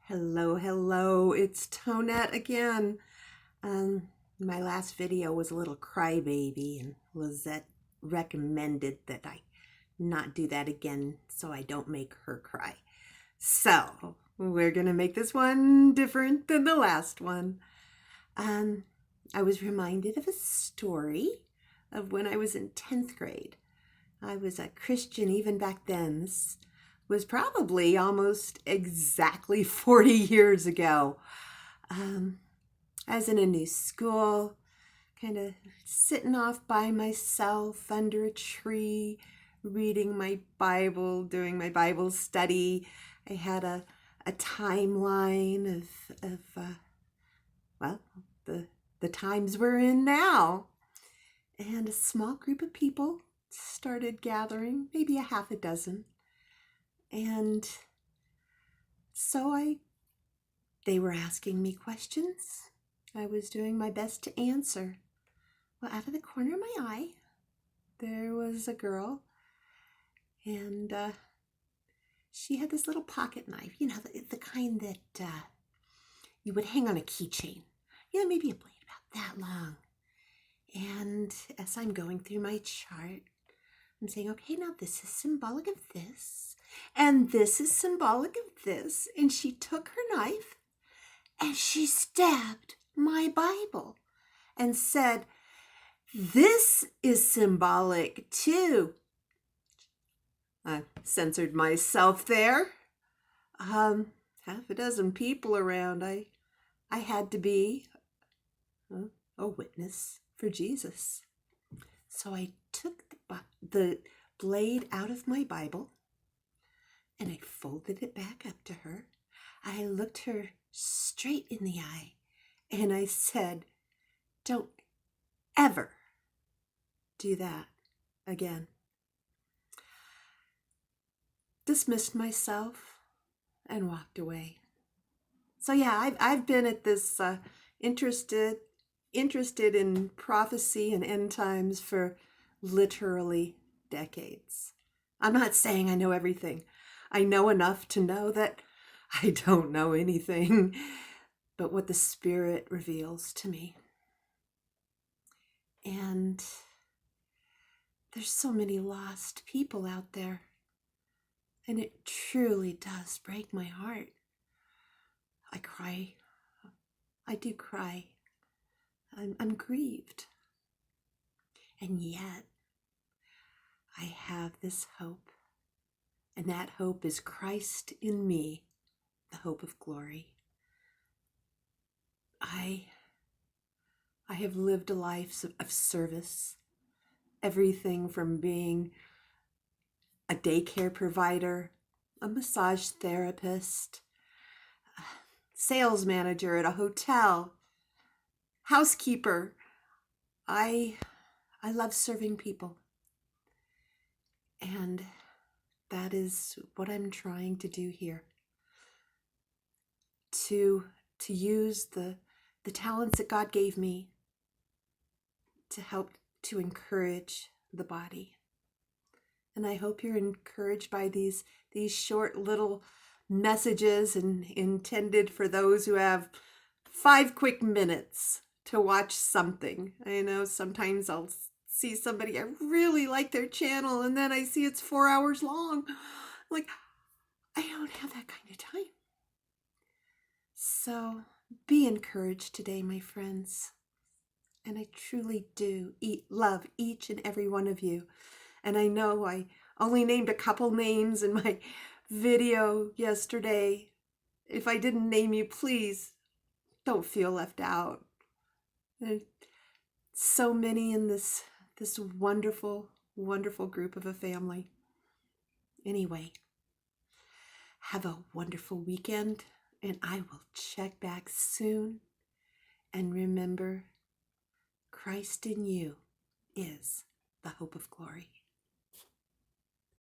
Hello, it's Tonette again. My last video was a little crybaby, and Lizette recommended that I not do that again so I don't make her cry. So, we're gonna make this one different than the last one. I was reminded of a story of when I was in 10th grade. I was a Christian even back then. This was probably almost exactly 40 years ago. I was in a new school, kind of sitting off by myself under a tree, reading my Bible, doing my Bible study. I had a timeline of the times we're in now. And a small group of people started gathering, maybe a half a dozen. And so they were asking me questions. I was doing my best to answer. Well, out of the corner of my eye, there was a girl, and she had this little pocket knife, the kind that you would hang on a keychain. Maybe a blade about that long. And as I'm going through my chart, I'm saying, okay, now this is symbolic of this, and this is symbolic of this. And she took her knife and she stabbed my Bible and said, this is symbolic too. I censored myself there. Half a dozen people around. I had to be a witness for Jesus. So I took the blade out of my Bible and I folded it back up to her. I looked her straight in the eye and I said, don't ever do that again. Dismissed myself and walked away. So yeah, I've been at this interested in prophecy and end times for literally decades. I'm not saying I know everything. I know enough to know that I don't know anything but what the Spirit reveals to me. And there's so many lost people out there. And it truly does break my heart. I cry. I do cry. I'm grieved. And yet, I have this hope. And that hope is Christ in me, the hope of glory. I have lived a life of service. Everything from being a daycare provider, a massage therapist, a sales manager at a hotel, housekeeper. I love serving people. And that is what I'm trying to do here. To use the talents that God gave me to help to encourage the body. And I hope you're encouraged by these short little messages and intended for those who have 5 quick minutes to watch something. I know sometimes I'll see somebody, I really like their channel, and then I see it's 4 hours long. I'm like, I don't have that kind of time. So be encouraged today, my friends. And I truly do love each and every one of you. And I know I only named a couple names in my video yesterday. If I didn't name you, please don't feel left out. There's so many in this wonderful, wonderful group of a family. Anyway, have a wonderful weekend, and I will check back soon. And remember, Christ in you is the hope of glory.